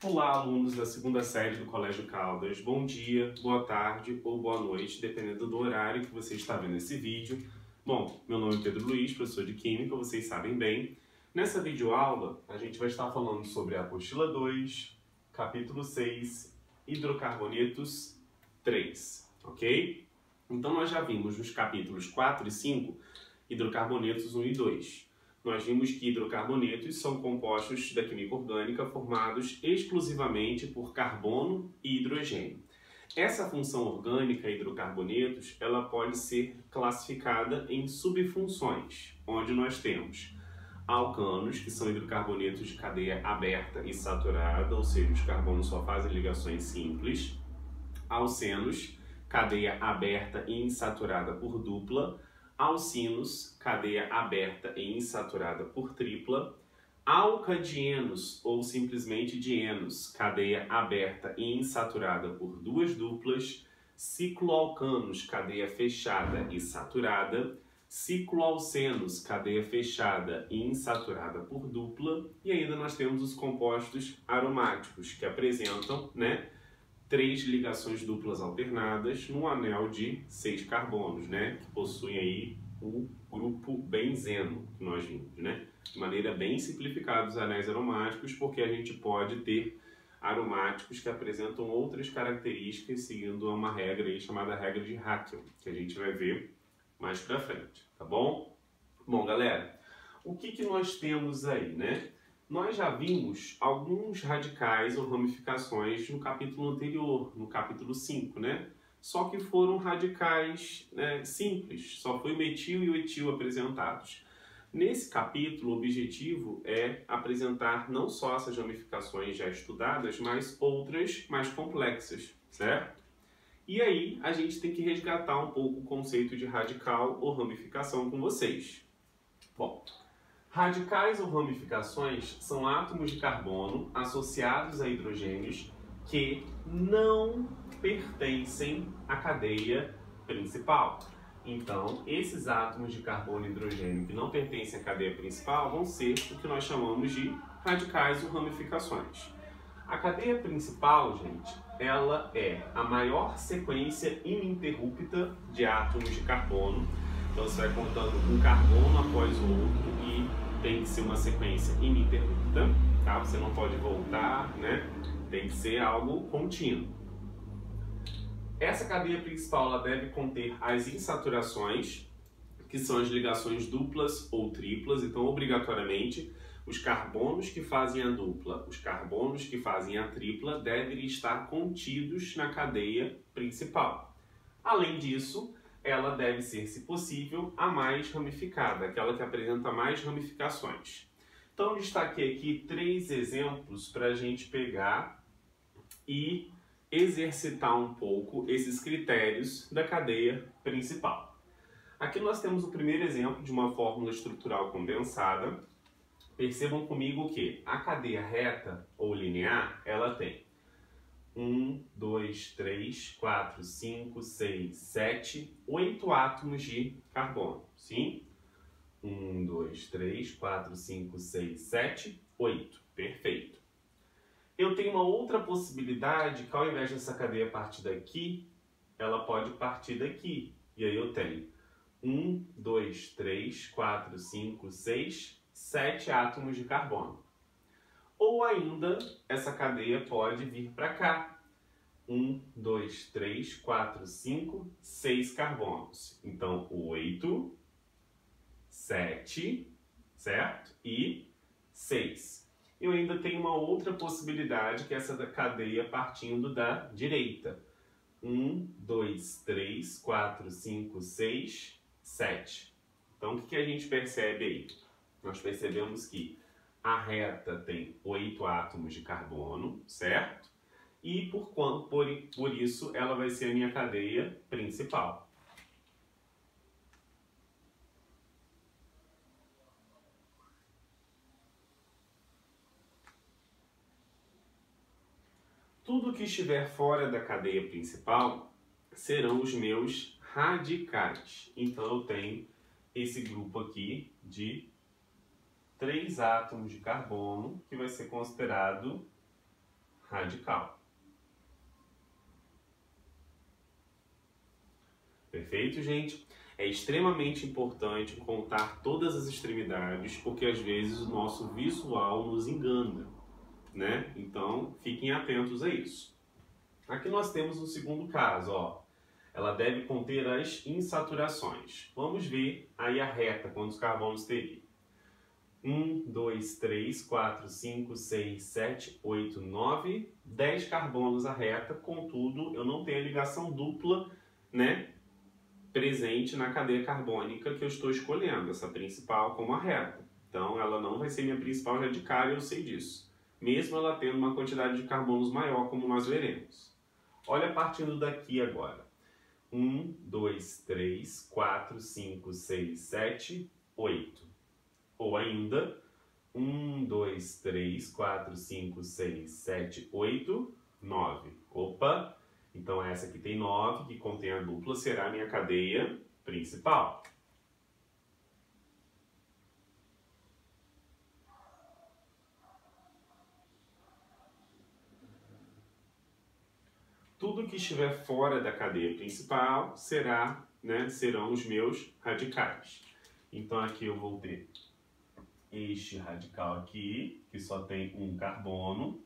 Olá, alunos da segunda série do Colégio Caldas. Bom dia, boa tarde ou boa noite, dependendo do horário que você está vendo esse vídeo. Bom, meu nome é Pedro Luiz, professor de Química, vocês sabem bem. Nessa videoaula, a gente vai estar falando sobre a apostila 2, capítulo 6, hidrocarbonetos 3, ok? Então, nós já vimos nos capítulos 4 e 5, hidrocarbonetos 1 e 2. Nós vimos que hidrocarbonetos são compostos da química orgânica formados exclusivamente por carbono e hidrogênio. Essa função orgânica, hidrocarbonetos, ela pode ser classificada em subfunções, onde nós temos alcanos, que são hidrocarbonetos de cadeia aberta e saturada, ou seja, os carbonos só fazem ligações simples. Alcenos, cadeia aberta e insaturada por dupla. Alcinos, cadeia aberta e insaturada por tripla. Alcadienos, ou simplesmente dienos, cadeia aberta e insaturada por duas duplas. Cicloalcanos, cadeia fechada e saturada. Cicloalcenos, cadeia fechada e insaturada por dupla. E ainda nós temos os compostos aromáticos, que apresentam, três ligações duplas alternadas num anel de 6 carbonos, que possuem aí o grupo benzeno, que nós vimos, De maneira bem simplificada os anéis aromáticos, porque a gente pode ter aromáticos que apresentam outras características seguindo uma regra aí chamada regra de Haeckel, que a gente vai ver mais pra frente, tá bom? Bom, galera, o que nós temos aí, Nós já vimos alguns radicais ou ramificações no capítulo anterior, no capítulo 5, Só que foram radicais simples, só foi o metil e o etil apresentados. Nesse capítulo, o objetivo é apresentar não só essas ramificações já estudadas, mas outras mais complexas, certo? E aí, a gente tem que resgatar um pouco o conceito de radical ou ramificação com vocês. Bom, radicais ou ramificações são átomos de carbono associados a hidrogênios que não pertencem à cadeia principal. Então, esses átomos de carbono e hidrogênio que não pertencem à cadeia principal vão ser o que nós chamamos de radicais ou ramificações. A cadeia principal, gente, ela é a maior sequência ininterrupta de átomos de carbono. Então você vai contando um carbono após o outro e tem que ser uma sequência ininterrupta, tá? Você não pode voltar, Tem que ser algo contínuo. Essa cadeia principal ela deve conter as insaturações, que são as ligações duplas ou triplas. Então, obrigatoriamente, os carbonos que fazem a dupla, os carbonos que fazem a tripla devem estar contidos na cadeia principal. Além disso, ela deve ser, se possível, a mais ramificada, aquela que apresenta mais ramificações. Então, destaquei aqui 3 exemplos para a gente pegar e exercitar um pouco esses critérios da cadeia principal. Aqui nós temos o primeiro exemplo de uma fórmula estrutural condensada. Percebam comigo que a cadeia reta ou linear, ela tem 1, 2, 3, 4, 5, 6, 7, 8 átomos de carbono, sim? 1, 2, 3, 4, 5, 6, 7, 8. Perfeito. Eu tenho uma outra possibilidade que ao invés dessa cadeia partir daqui, ela pode partir daqui. E aí eu tenho 1, 2, 3, 4, 5, 6, 7 átomos de carbono. Ou ainda, essa cadeia pode vir para cá. 1, 2, 3, 4, 5, 6 carbonos. Então, 8, 7, certo? E 6. Eu ainda tenho uma outra possibilidade, que é essa da cadeia partindo da direita. 1, 2, 3, 4, 5, 6, 7. Então, o que a gente percebe aí? Nós percebemos que a reta tem 8 átomos de carbono, certo? E por isso ela vai ser a minha cadeia principal. Tudo que estiver fora da cadeia principal serão os meus radicais. Então eu tenho esse grupo aqui de 3 átomos de carbono, que vai ser considerado radical. Perfeito, gente? É extremamente importante contar todas as extremidades, porque às vezes o nosso visual nos engana, né? Então, fiquem atentos a isso. Aqui nós temos um segundo caso, ó. Ela deve conter as insaturações. Vamos ver aí a reta, quantos carbonos teria. 1, 2, 3, 4, 5, 6, 7, 8, 9, 10 carbonos a reta, contudo, eu não tenho a ligação dupla, né, presente na cadeia carbônica que eu estou escolhendo, essa principal como a reta. Então, ela não vai ser minha principal radical e eu sei disso, mesmo ela tendo uma quantidade de carbonos maior, como nós veremos. Olha partindo daqui agora. 1, 2, 3, 4, 5, 6, 7, 8. Ou ainda, 1, 2, 3, 4, 5, 6, 7, 8, 9. Opa! Então essa aqui tem 9, que contém a dupla, será a minha cadeia principal. Tudo que estiver fora da cadeia principal serão os meus radicais. Então aqui eu vou ter este radical aqui, que só tem um carbono,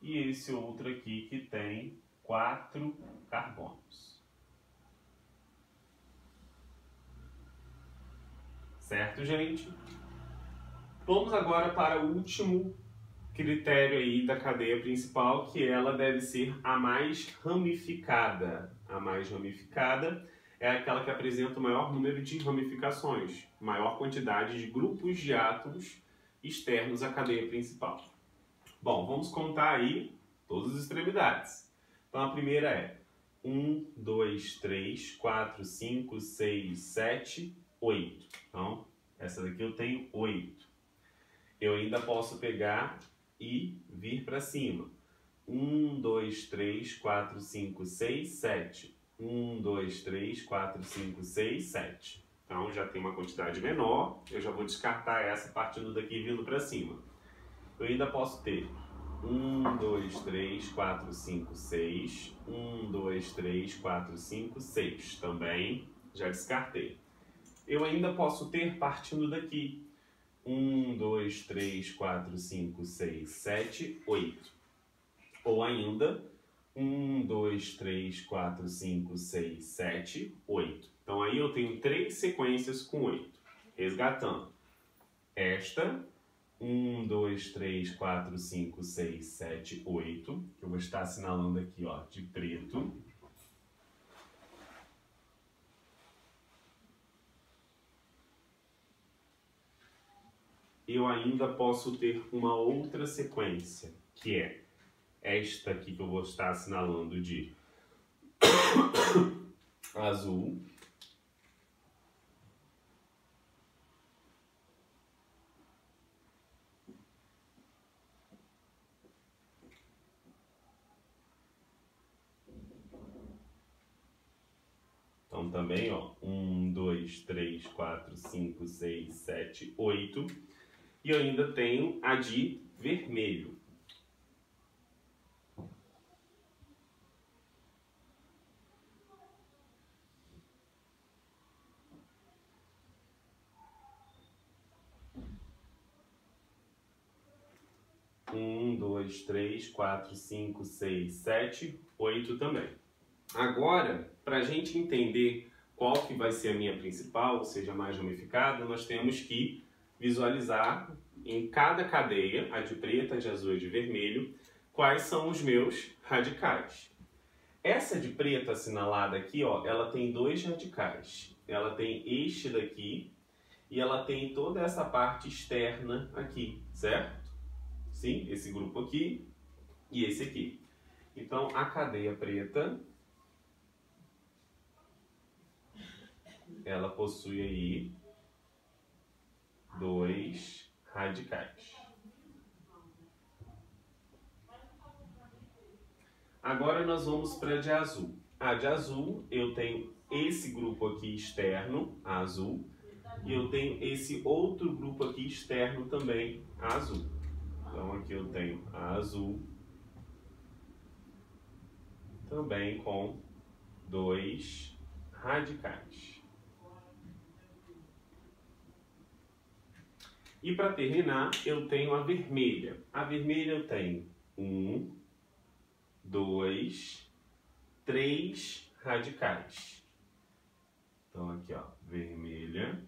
e esse outro aqui que tem 4 carbonos. Certo, gente? Vamos agora para o último critério aí da cadeia principal, que ela deve ser a mais ramificada. A mais ramificada é aquela que apresenta o maior número de ramificações, maior quantidade de grupos de átomos externos à cadeia principal. Bom, vamos contar aí todas as extremidades. Então a primeira é 1, 2, 3, 4, 5, 6, 7, 8. Então, essa daqui eu tenho 8. Eu ainda posso pegar e vir para cima. 1, 2, 3, 4, 5, 6, 7. 1, 2, 3, 4, 5, 6, 7. Então já tem uma quantidade menor, eu já vou descartar essa partindo daqui e vindo para cima. Eu ainda posso ter 1, 2, 3, 4, 5, 6. 1, 2, 3, 4, 5, 6. Também já descartei. Eu ainda posso ter partindo daqui 1, 2, 3, 4, 5, 6, 7, 8. Ou ainda 1, 2, 3, 4, 5, 6, 7, 8. Então aí eu tenho 3 sequências com 8. Resgatando. Esta, 1, 2, 3, 4, 5, 6, 7, 8. Que eu vou estar assinalando aqui, ó, de preto. Eu ainda posso ter uma outra sequência, que é esta aqui que eu vou estar assinalando de azul. Então também, ó, 1, 2, 3, 4, 5, 6, 7, 8. E eu ainda tenho a de vermelho. Um, 2, 3, 4, 5, 6, 7, 8 também. Agora, para a gente entender qual que vai ser a minha principal, ou seja, a mais ramificada, nós temos que visualizar em cada cadeia, a de preta, a de azul e a de vermelho, quais são os meus radicais. Essa de preta assinalada aqui, ó, ela tem 2 radicais. Ela tem este daqui e ela tem toda essa parte externa aqui, certo? Sim, esse grupo aqui e esse aqui. Então, a cadeia preta, ela possui aí 2 radicais. Agora nós vamos para a de azul. A de azul, eu tenho esse grupo aqui externo, a azul, e eu tenho esse outro grupo aqui externo também, a azul. Então aqui eu tenho a azul também com 2 radicais. E para terminar, eu tenho a vermelha. A vermelha eu tenho 1, 2, 3 radicais. Então aqui, ó, vermelha,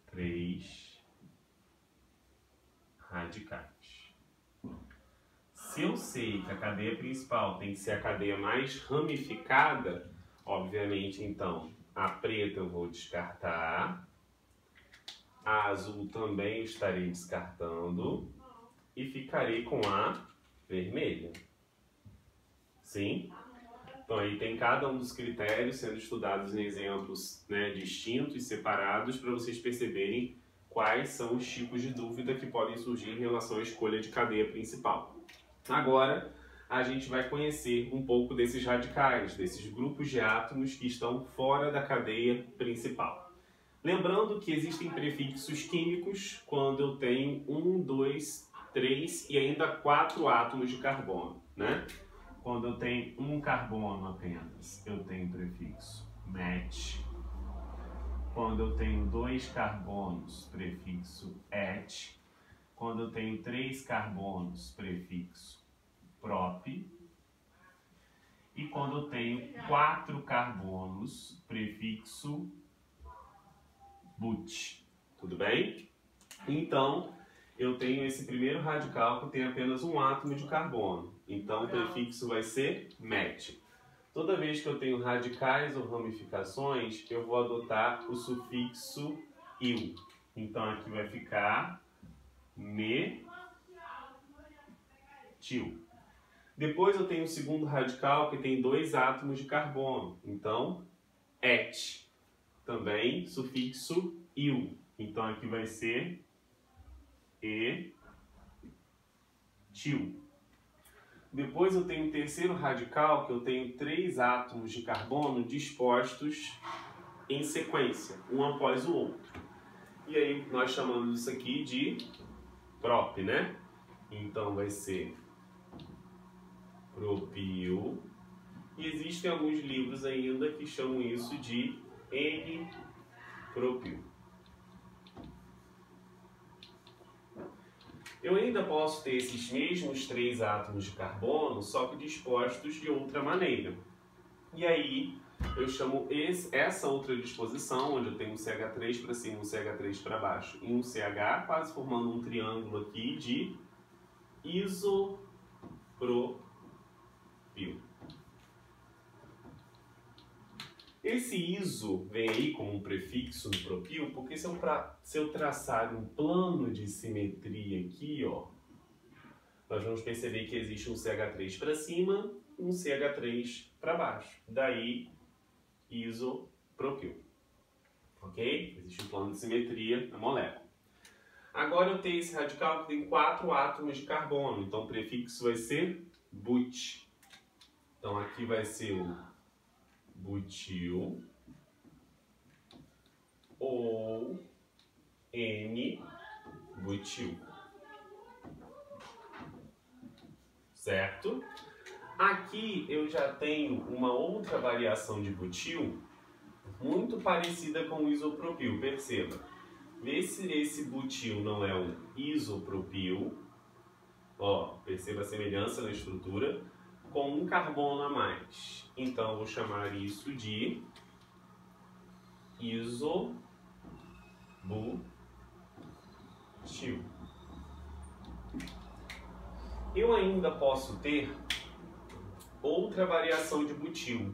três radicais. Se eu sei que a cadeia principal tem que ser a cadeia mais ramificada, obviamente, então, a preta eu vou descartar, a azul também eu estarei descartando e ficarei com a vermelha. Sim? Então aí tem cada um dos critérios sendo estudados em exemplos, né, distintos e separados para vocês perceberem quais são os tipos de dúvida que podem surgir em relação à escolha de cadeia principal. Agora a gente vai conhecer um pouco desses radicais, desses grupos de átomos que estão fora da cadeia principal. Lembrando que existem prefixos químicos quando eu tenho 1, 2, 3 e ainda 4 átomos de carbono, né? Quando eu tenho um carbono apenas, eu tenho prefixo met. Quando eu tenho 2 carbonos, prefixo et. Quando eu tenho 3 carbonos, prefixo prop. E quando eu tenho 4 carbonos, prefixo but. Tudo bem? Então, eu tenho esse primeiro radical que tem apenas um átomo de carbono. Então, o prefixo vai ser met. Toda vez que eu tenho radicais ou ramificações, eu vou adotar o sufixo il. Então, aqui vai ficar metil. Depois eu tenho o segundo radical que tem 2 átomos de carbono. Então, et. Também sufixo il. Então, aqui vai ser etil. Depois eu tenho o terceiro radical, que eu tenho 3 átomos de carbono dispostos em sequência, um após o outro. E aí nós chamamos isso aqui de prop, né? Então vai ser propil. E existem alguns livros ainda que chamam isso de N-propil. Eu ainda posso ter esses mesmos 3 átomos de carbono, só que dispostos de outra maneira. E aí eu chamo essa outra disposição, onde eu tenho um CH3 para cima e um CH3 para baixo e um CH, quase formando um triângulo aqui, de isopropil. Esse iso vem aí como um prefixo no propil, porque se eu traçar um plano de simetria aqui, ó, nós vamos perceber que existe um CH3 para cima e um CH3 para baixo. Daí, isopropil. Ok? Existe um plano de simetria na molécula. Agora eu tenho esse radical que tem 4 átomos de carbono, então o prefixo vai ser but. Então aqui vai ser o butil ou N-butil. Certo? Aqui eu já tenho uma outra variação de butil muito parecida com o isopropil. Perceba. Vê se esse butil não é um isopropil. Ó, perceba a semelhança na estrutura, com um carbono a mais. Então, eu vou chamar isso de isobutil. Eu ainda posso ter outra variação de butil,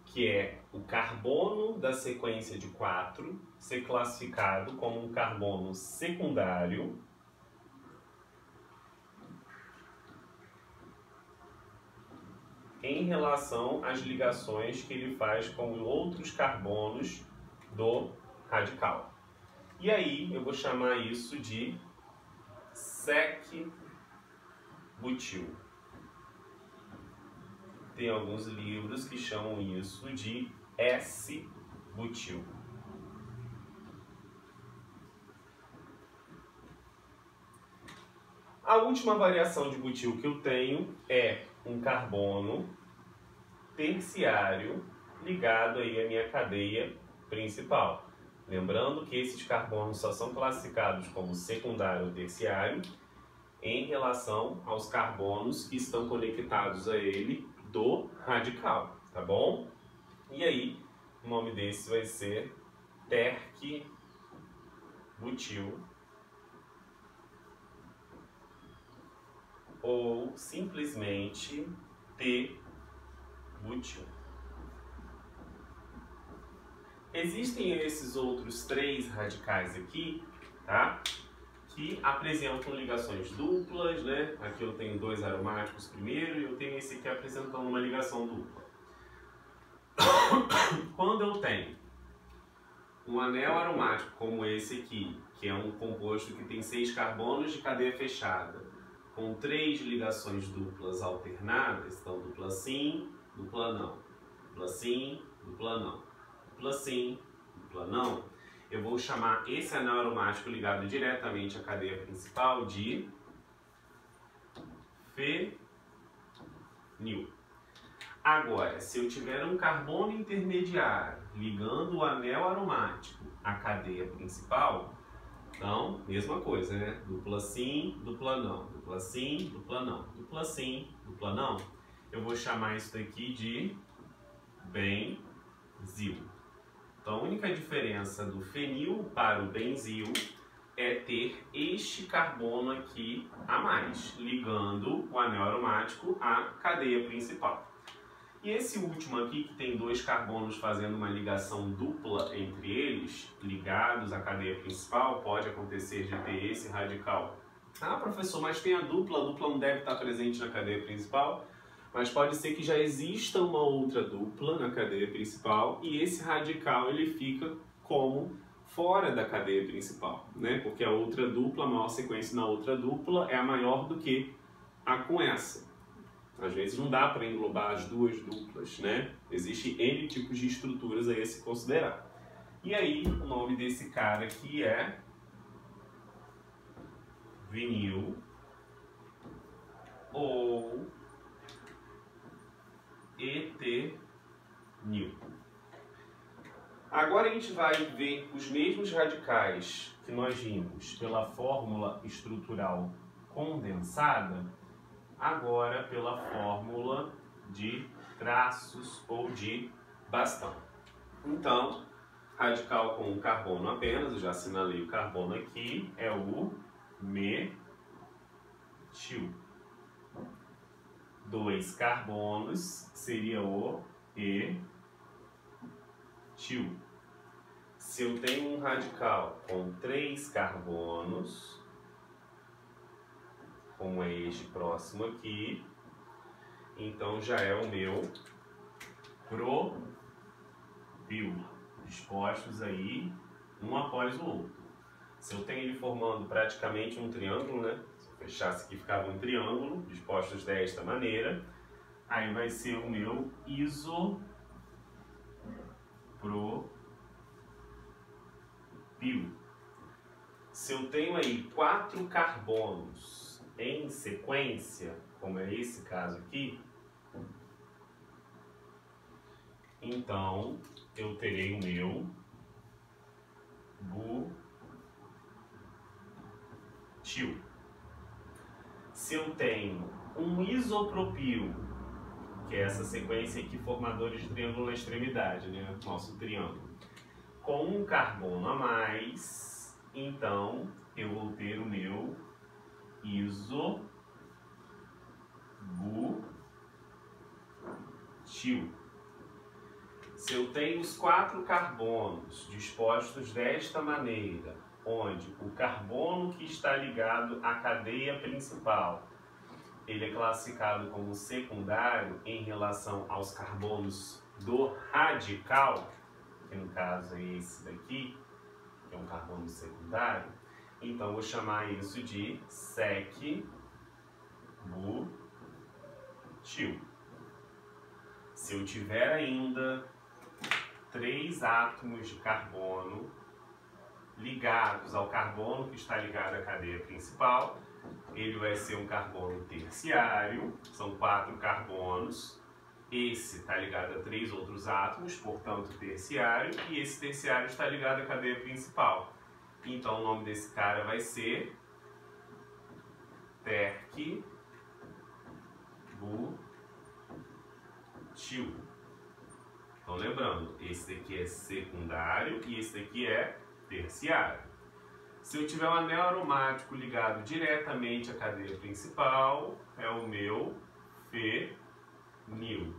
que é o carbono da sequência de 4 ser classificado como um carbono secundário em relação às ligações que ele faz com outros carbonos do radical. E aí eu vou chamar isso de sec-butil. Tem alguns livros que chamam isso de S-butil. A última variação de butil que eu tenho é um carbono terciário ligado aí à minha cadeia principal. Lembrando que esses carbonos só são classificados como secundário ou terciário em relação aos carbonos que estão conectados a ele do radical, tá bom? E aí, o nome desse vai ser terc-butil ou simplesmente T-butil. Existem esses outros 3 radicais aqui, tá? Que apresentam ligações duplas, né? Aqui eu tenho 2 aromáticos primeiro e eu tenho esse aqui apresentando uma ligação dupla. Quando eu tenho um anel aromático como esse aqui, que é um composto que tem 6 carbonos de cadeia fechada, com 3 ligações duplas alternadas, então dupla sim, dupla não, dupla sim, dupla não, dupla sim, dupla não, eu vou chamar esse anel aromático ligado diretamente à cadeia principal de fenil. Agora, se eu tiver um carbono intermediário ligando o anel aromático à cadeia principal, então, mesma coisa, né? Dupla sim, dupla não, dupla sim, dupla não, dupla sim, dupla não. Eu vou chamar isso daqui de benzil. Então, a única diferença do fenil para o benzil é ter este carbono aqui a mais, ligando o anel aromático à cadeia principal. E esse último aqui, que tem 2 carbonos fazendo uma ligação dupla entre eles, ligados à cadeia principal, pode acontecer de ter esse radical. Ah, professor, mas tem a dupla não deve estar presente na cadeia principal? Mas pode ser que já exista uma outra dupla na cadeia principal e esse radical ele fica como fora da cadeia principal, né? Porque a outra dupla, a maior sequência na outra dupla é a maior do que a com essa. Às vezes não dá para englobar as 2 duplas, né? Existem N tipos de estruturas aí a se considerar. E aí, o nome desse cara aqui é vinil ou etenil. Agora a gente vai ver os mesmos radicais que nós vimos pela fórmula estrutural condensada, agora pela fórmula de traços ou de bastão. Então, radical com um carbono apenas, eu já assinalei o carbono aqui, é o metil. 2 carbonos seria o etil. Se eu tenho um radical com 3 carbonos, como é este próximo aqui, então já é o meu propil, dispostos aí um após o outro. Se eu tenho ele formando praticamente um triângulo, né? Se eu fechasse aqui ficava um triângulo, dispostos desta maneira, aí vai ser o meu isopropil. Se eu tenho aí 4 carbonos em sequência, como é esse caso aqui, então eu terei o meu butil. Se eu tenho um isopropil, que é essa sequência aqui formadora de triângulo na extremidade, né? Nosso triângulo, com um carbono a mais, então eu vou ter o meu isobutil. Se eu tenho os 4 carbonos dispostos desta maneira, onde o carbono que está ligado à cadeia principal, ele é classificado como secundário em relação aos carbonos do radical, que no caso é esse daqui, que é um carbono secundário, então vou chamar isso de sec-butil. Se eu tiver ainda 3 átomos de carbono ligados ao carbono que está ligado à cadeia principal, ele vai ser um carbono terciário, são 4 carbonos. Esse está ligado a 3 outros átomos, portanto terciário, e esse terciário está ligado à cadeia principal. Então o nome desse cara vai ser terc-butil. Então lembrando, esse daqui é secundário e esse daqui é terciário. Se eu tiver um anel aromático ligado diretamente à cadeia principal, é o meu fenil.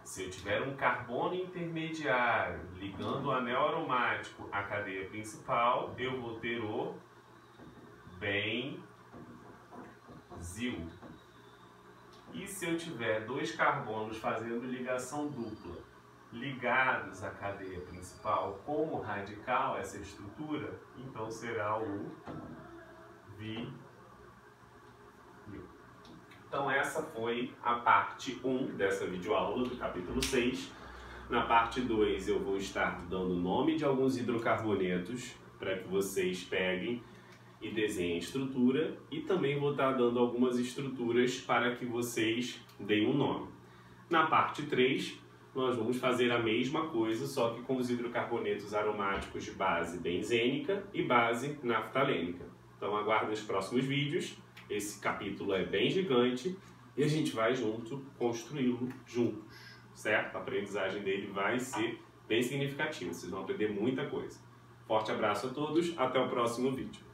Se eu tiver um carbono intermediário ligando o anel aromático à cadeia principal, eu vou ter o benzil. E se eu tiver 2 carbonos fazendo ligação dupla, ligados à cadeia principal como radical, essa estrutura, então será o vinil. Então essa foi a parte 1 dessa videoaula do capítulo 6. Na parte 2 eu vou estar dando o nome de alguns hidrocarbonetos para que vocês peguem e desenhem a estrutura, e também vou estar dando algumas estruturas para que vocês deem um nome. Na parte 3 nós vamos fazer a mesma coisa, só que com os hidrocarbonetos aromáticos de base benzênica e base naftalênica. Então aguardem os próximos vídeos. Esse capítulo é bem gigante e a gente vai construí-lo juntos, certo? A aprendizagem dele vai ser bem significativa, vocês vão aprender muita coisa. Forte abraço a todos, até o próximo vídeo.